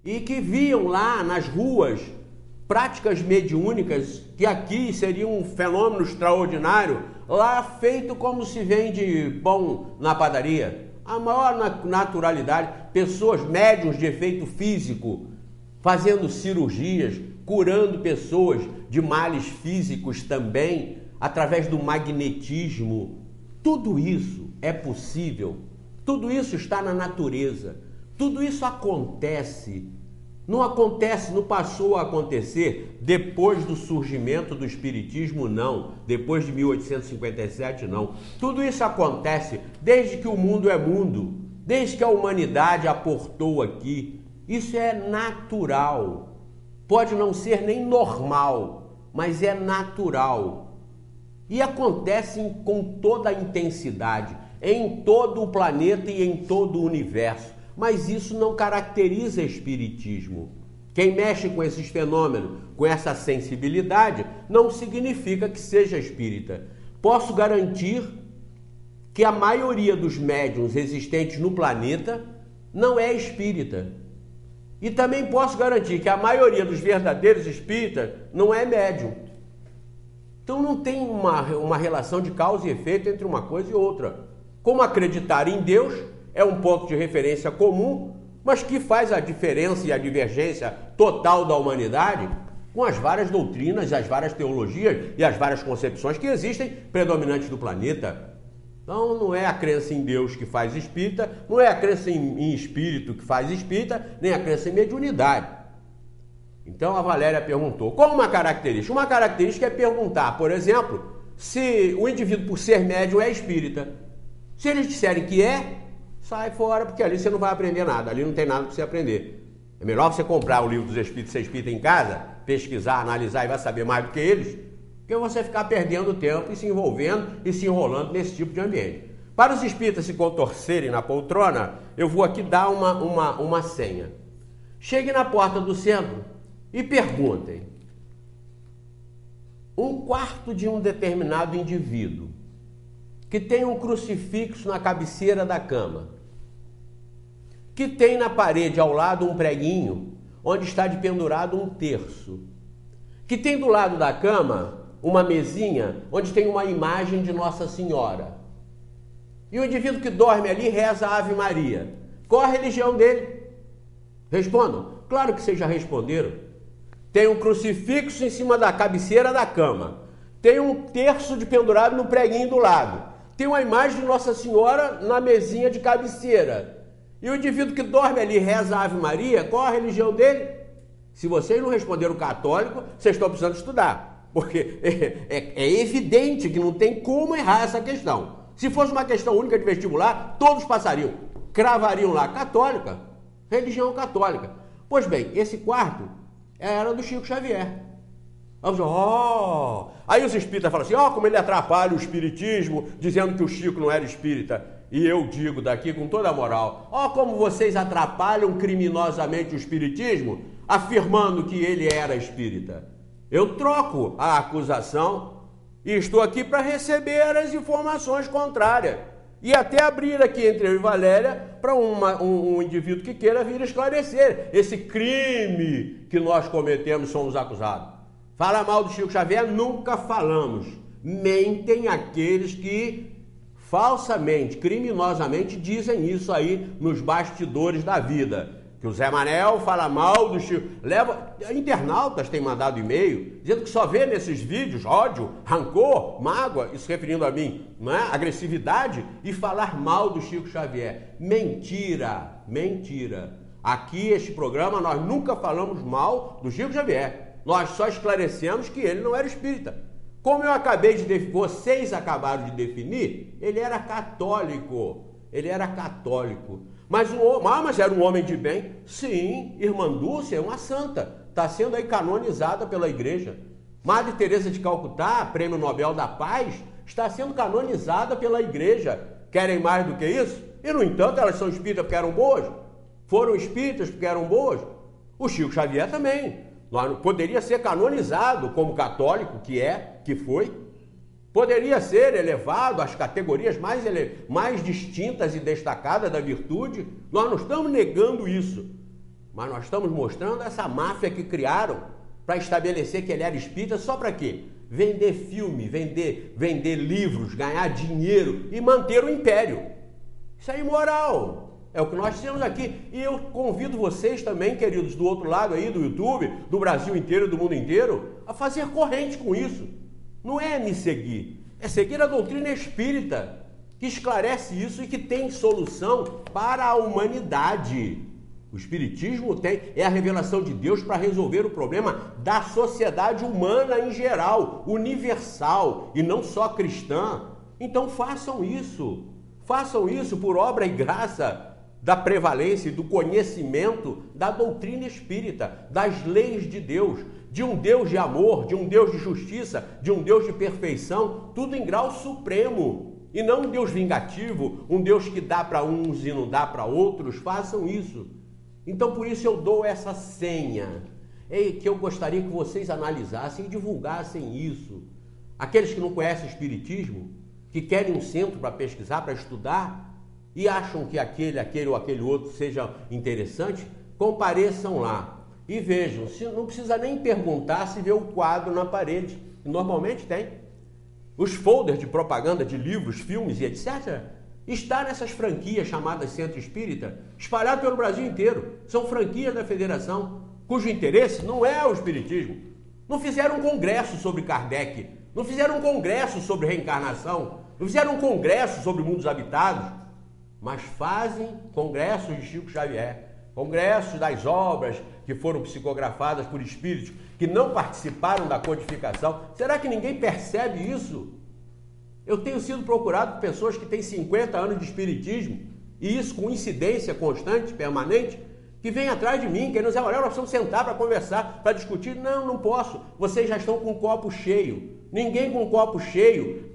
e que viam lá nas ruas práticas mediúnicas, que aqui seria um fenômeno extraordinário, lá feito como se vende pão na padaria. A maior naturalidade, pessoas médiuns de efeito físico, fazendo cirurgias, curando pessoas de males físicos também, através do magnetismo. Tudo isso é possível, tudo isso está na natureza, tudo isso acontece. Não acontece, não passou a acontecer depois do surgimento do Espiritismo, não. Depois de 1857, não. Tudo isso acontece desde que o mundo é mundo, desde que a humanidade aportou aqui. Isso é natural. Pode não ser nem normal, mas é natural. E acontece com toda a intensidade, em todo o planeta e em todo o universo. Mas isso não caracteriza espiritismo. Quem mexe com esses fenômenos, com essa sensibilidade, não significa que seja espírita. Posso garantir que a maioria dos médiuns existentes no planeta não é espírita. E também posso garantir que a maioria dos verdadeiros espíritas não é médium. Então não tem uma relação de causa e efeito entre uma coisa e outra. Como acreditar em Deus é um ponto de referência comum, mas que faz a diferença e a divergência total da humanidade com as várias doutrinas, as várias teologias e as várias concepções que existem predominantes do planeta. Então não é a crença em Deus que faz espírita, não é a crença em espírito que faz espírita, nem a crença em mediunidade. Então a Valéria perguntou, qual uma característica? Uma característica é perguntar, por exemplo, se o indivíduo por ser médium é espírita. Se eles disserem que é, sai fora, porque ali você não vai aprender nada, ali não tem nada para você aprender. É melhor você comprar o livro dos Espíritos, ser espírita em casa, pesquisar, analisar e vai saber mais do que eles, que você ficar perdendo tempo e se envolvendo e se enrolando nesse tipo de ambiente. Para os espíritas se contorcerem na poltrona, eu vou aqui dar uma senha. Chegue na porta do centro e perguntem. Um quarto de um determinado indivíduo que tem um crucifixo na cabeceira da cama, que tem na parede ao lado um preguinho onde está de pendurado um terço, que tem do lado da cama uma mesinha onde tem uma imagem de Nossa Senhora. E o indivíduo que dorme ali reza a Ave Maria. Qual a religião dele? Respondam. Claro que vocês já responderam. Tem um crucifixo em cima da cabeceira da cama. Tem um terço de pendurado no preguinho do lado. Tem uma imagem de Nossa Senhora na mesinha de cabeceira. E o indivíduo que dorme ali reza a Ave Maria, qual a religião dele? Se vocês não responderam católico, vocês estão precisando estudar. Porque é evidente que não tem como errar essa questão. Se fosse uma questão única de vestibular, todos passariam. Cravariam lá, católica, religião católica. Pois bem, esse quarto era do Chico Xavier. Aí os espíritas falam assim, como ele atrapalha o espiritismo, dizendo que o Chico não era espírita. E eu digo daqui com toda a moral, como vocês atrapalham criminosamente o espiritismo, afirmando que ele era espírita. Eu troco a acusação e estou aqui para receber as informações contrárias. E até abrir aqui entre eu e Valéria para um indivíduo que queira vir esclarecer esse crime que nós cometemos, somos acusados. Fala mal do Chico Xavier, nunca falamos. Mentem aqueles que falsamente, criminosamente dizem isso aí nos bastidores da vida. Que o Zé Manel fala mal do Chico. Internautas têm mandado e-mail dizendo que só vê nesses vídeos ódio, rancor, mágoa, isso referindo a mim, não é? Agressividade e falar mal do Chico Xavier. Mentira, mentira. Aqui, este programa, nós nunca falamos mal do Chico Xavier. Nós só esclarecemos que ele não era espírita. Como eu acabei de definir, vocês acabaram de definir, ele era católico. Ele era católico. Mas era um homem de bem? Sim, Irmã Dulce é uma santa. Está sendo aí canonizada pela igreja. Madre Teresa de Calcutá, Prêmio Nobel da Paz, está sendo canonizada pela igreja. Querem mais do que isso? E, no entanto, elas são espíritas porque eram boas? Foram espíritas porque eram boas? O Chico Xavier também. Poderia ser canonizado como católico, que foi. Poderia ser elevado às categorias mais distintas e destacadas da virtude. Nós não estamos negando isso. Mas nós estamos mostrando essa máfia que criaram para estabelecer que ele era espírita só para quê? Vender filme, vender livros, ganhar dinheiro e manter o império. Isso é imoral. É o que nós temos aqui. E eu convido vocês também, queridos, do outro lado aí, do YouTube, do Brasil inteiro, do mundo inteiro, a fazer corrente com isso. Não é me seguir, é seguir a doutrina espírita, que esclarece isso e que tem solução para a humanidade. O Espiritismo é a revelação de Deus para resolver o problema da sociedade humana em geral, universal e não só cristã. Então façam isso por obra e graça da prevalência e do conhecimento da doutrina espírita, das leis de Deus, de um Deus de amor, de um Deus de justiça, de um Deus de perfeição, tudo em grau supremo. E não um Deus vingativo, um Deus que dá para uns e não dá para outros. Façam isso. Então, por isso eu dou essa senha, que eu gostaria que vocês analisassem e divulgassem isso. Aqueles que não conhecem o Espiritismo, que querem um centro para pesquisar, para estudar, e acham que aquele ou aquele outro seja interessante, compareçam lá e vejam. Não precisa nem perguntar se vê o quadro na parede, normalmente tem. Os folders de propaganda de livros, filmes e etc., está nessas franquias chamadas Centro Espírita, espalhado pelo Brasil inteiro. São franquias da federação, cujo interesse não é o Espiritismo. Não fizeram um congresso sobre Kardec, não fizeram um congresso sobre reencarnação, não fizeram um congresso sobre mundos habitados, mas fazem congressos de Chico Xavier, congressos das obras que foram psicografadas por espíritos que não participaram da codificação. Será que ninguém percebe isso? Eu tenho sido procurado por pessoas que têm 50 anos de espiritismo, e isso com incidência constante, permanente, que vêm atrás de mim, querendo dizer, olha, nós precisamos sentar para conversar, para discutir. Não posso. Vocês já estão com o copo cheio. Ninguém com o copo cheio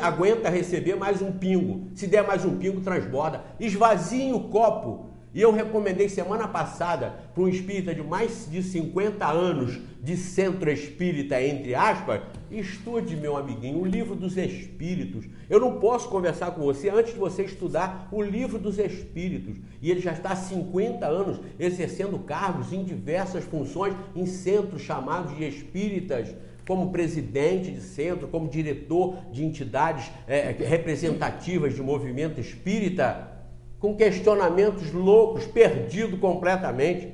aguenta receber mais um pingo. Se der mais um pingo, transborda. Esvaziem o copo. E eu recomendei semana passada para um espírita de mais de 50 anos de centro espírita, entre aspas, estude, meu amiguinho, o Livro dos Espíritos. Eu não posso conversar com você antes de você estudar o Livro dos Espíritos. E ele já está há 50 anos exercendo cargos em diversas funções em centros chamados de espíritas, como presidente de centro, como diretor de entidades representativas de movimento espírita, com questionamentos loucos, perdido completamente,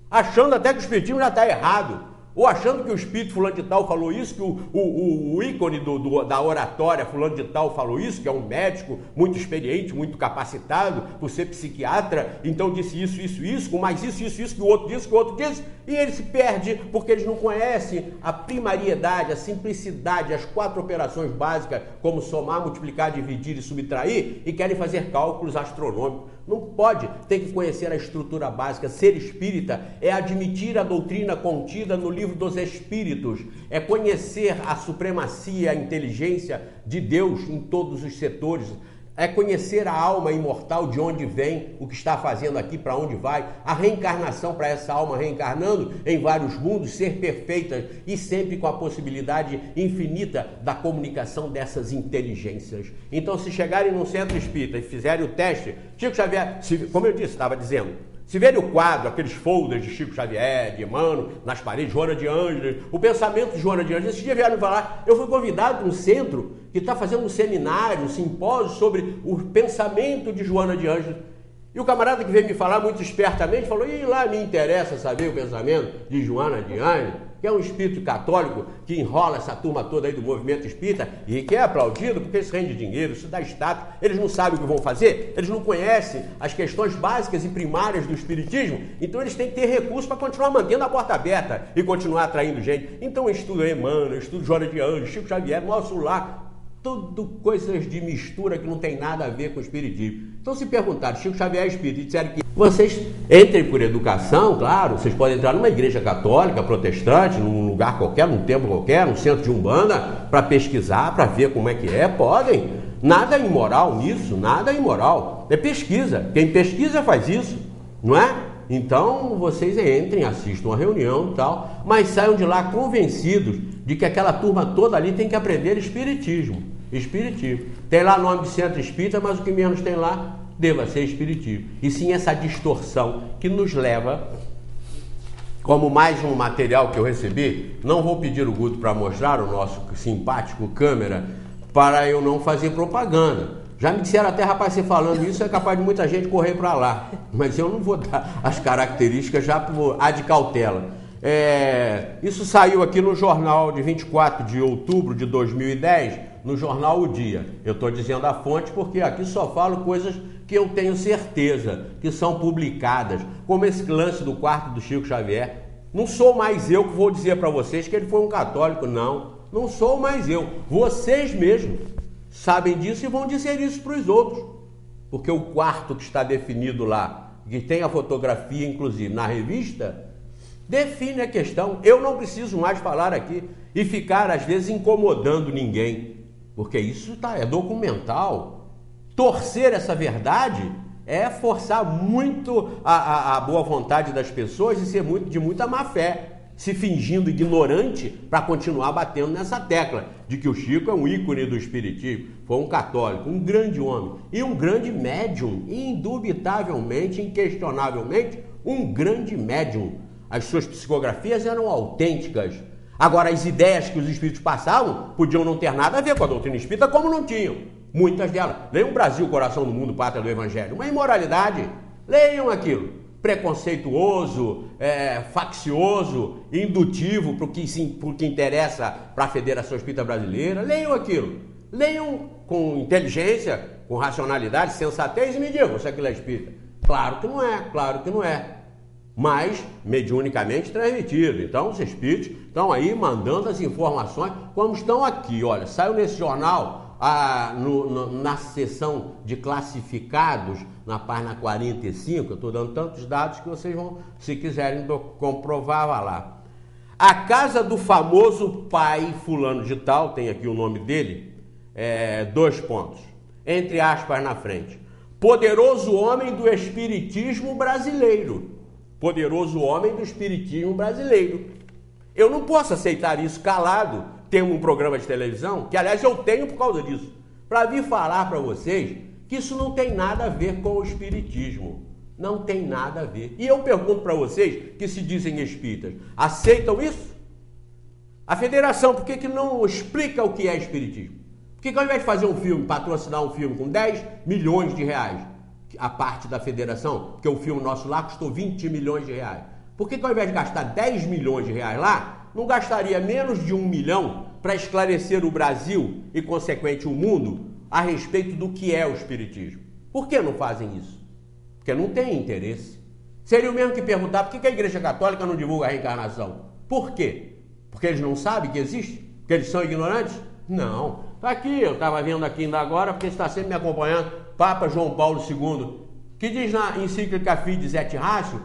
achando até que o espiritismo já está errado, ou achando que o espírito fulano de tal falou isso, que o ícone da oratória fulano de tal falou isso, que é um médico muito experiente, muito capacitado por ser psiquiatra, então disse isso, com mais isso que o outro disse, e ele se perde porque eles não conhecem a primariedade, a simplicidade, as 4 operações básicas, como somar, multiplicar, dividir e subtrair, e querem fazer cálculos astronômicos. Não pode, tem que conhecer a estrutura básica. Ser espírita é admitir a doutrina contida no Livro dos Espíritos, é conhecer a supremacia, a inteligência de Deus em todos os setores, é conhecer a alma imortal, de onde vem, o que está fazendo aqui, para onde vai, a reencarnação para essa alma reencarnando em vários mundos, ser perfeita e sempre com a possibilidade infinita da comunicação dessas inteligências. Então, se chegarem num centro espírita e fizerem o teste, Chico Xavier, como eu disse, estava dizendo, se verem o quadro, aqueles folders de Chico Xavier, de Emmanuel, nas paredes, Joana de Ângeles, o pensamento de Joana de Ângeles, esses dias vieram me falar, eu fui convidado para um centro que está fazendo um seminário, um simpósio sobre o pensamento de Joana de Ângeles. E o camarada que veio me falar muito espertamente falou, e lá me interessa saber o pensamento de Joana de Ângeles, que é um espírito católico que enrola essa turma toda aí do movimento espírita e que é aplaudido porque isso rende dinheiro, isso dá status. Eles não sabem o que vão fazer, eles não conhecem as questões básicas e primárias do espiritismo, então eles têm que ter recursos para continuar mantendo a porta aberta e continuar atraindo gente. Então eu estudo Emmanuel, eu estudo Joana de Ângeles, Chico Xavier, mostro lá, tudo coisas de mistura que não tem nada a ver com o espiritismo. Então, se perguntaram, Chico Xavier é espírita, e disseram que vocês entrem por educação, claro, vocês podem entrar numa igreja católica, protestante, num lugar qualquer, num templo qualquer, num centro de umbanda, para pesquisar, para ver como é que é, podem. Nada é imoral nisso, nada é imoral. É pesquisa. Quem pesquisa faz isso, não é? Então, vocês entrem, assistam a reunião e tal, mas saiam de lá convencidos de que aquela turma toda ali tem que aprender espiritismo. Espiritismo. Tem lá nome de centro espírita, mas o que menos tem lá deva ser espiritismo. E sim essa distorção que nos leva como mais um material que eu recebi, não vou pedir o Guto para mostrar o nosso simpático câmera, para eu não fazer propaganda. Já me disseram até, rapaz, você falando isso é capaz de muita gente correr para lá, mas eu não vou dar as características já por ad cautela. Isso saiu aqui no jornal de 24 de outubro de 2010, no jornal O Dia. Eu estou dizendo a fonte porque aqui só falo coisas que eu tenho certeza que são publicadas, como esse lance do quarto do Chico Xavier. Não sou mais eu que vou dizer para vocês que ele foi um católico, não sou mais eu. Vocês mesmos sabem disso e vão dizer isso para os outros, porque o quarto que está definido lá, que tem a fotografia inclusive na revista, define a questão. Eu não preciso mais falar aqui e ficar às vezes incomodando ninguém, porque isso é documental. Torcer essa verdade é forçar muito a boa vontade das pessoas e ser de muita má fé, se fingindo ignorante para continuar batendo nessa tecla de que o Chico é um ícone do espiritismo, foi um católico, um grande homem e um grande médium, indubitavelmente, inquestionavelmente, um grande médium. As suas psicografias eram autênticas. Agora, as ideias que os espíritos passavam podiam não ter nada a ver com a doutrina espírita, como não tinham. Muitas delas. Leiam Brasil, Coração do Mundo, Pátria do Evangelho. Uma imoralidade. Leiam aquilo. Preconceituoso, faccioso, indutivo para o que interessa para a Federação Espírita Brasileira. Leiam aquilo. Leiam com inteligência, com racionalidade, sensatez e me digam se aquilo é espírita. Claro que não é. Mas mediunicamente transmitido. Então os espíritos estão aí mandando as informações como estão aqui. Olha, saiu nesse jornal na seção de classificados, na página 45, eu estou dando tantos dados que vocês vão, se quiserem comprovar, vá lá. A casa do famoso pai fulano de tal, tem aqui o nome dele, 2 pontos, entre aspas na frente. Poderoso homem do espiritismo brasileiro. Poderoso homem do espiritismo brasileiro. Eu não posso aceitar isso calado, tendo um programa de televisão, que aliás eu tenho por causa disso, para vir falar para vocês que isso não tem nada a ver com o espiritismo. Não tem nada a ver. E eu pergunto para vocês, que se dizem espíritas, aceitam isso? A federação, por que não explica o que é espiritismo? Por que ao invés de fazer um filme, patrocinar um filme com 10 milhões de reais, a parte da federação, porque o filme nosso lá custou 20 milhões de reais. Por que ao invés de gastar 10 milhões de reais lá, não gastaria menos de 1 milhão para esclarecer o Brasil e, consequente, o mundo a respeito do que é o espiritismo? Por que não fazem isso? Porque não tem interesse. Seria o mesmo que perguntar por que a Igreja Católica não divulga a reencarnação. Por quê? Porque eles não sabem que existe? Porque eles são ignorantes? Não. Está aqui, eu estava vendo aqui ainda agora, porque está sempre me acompanhando, Papa João Paulo II, que diz na encíclica Fides et Ratio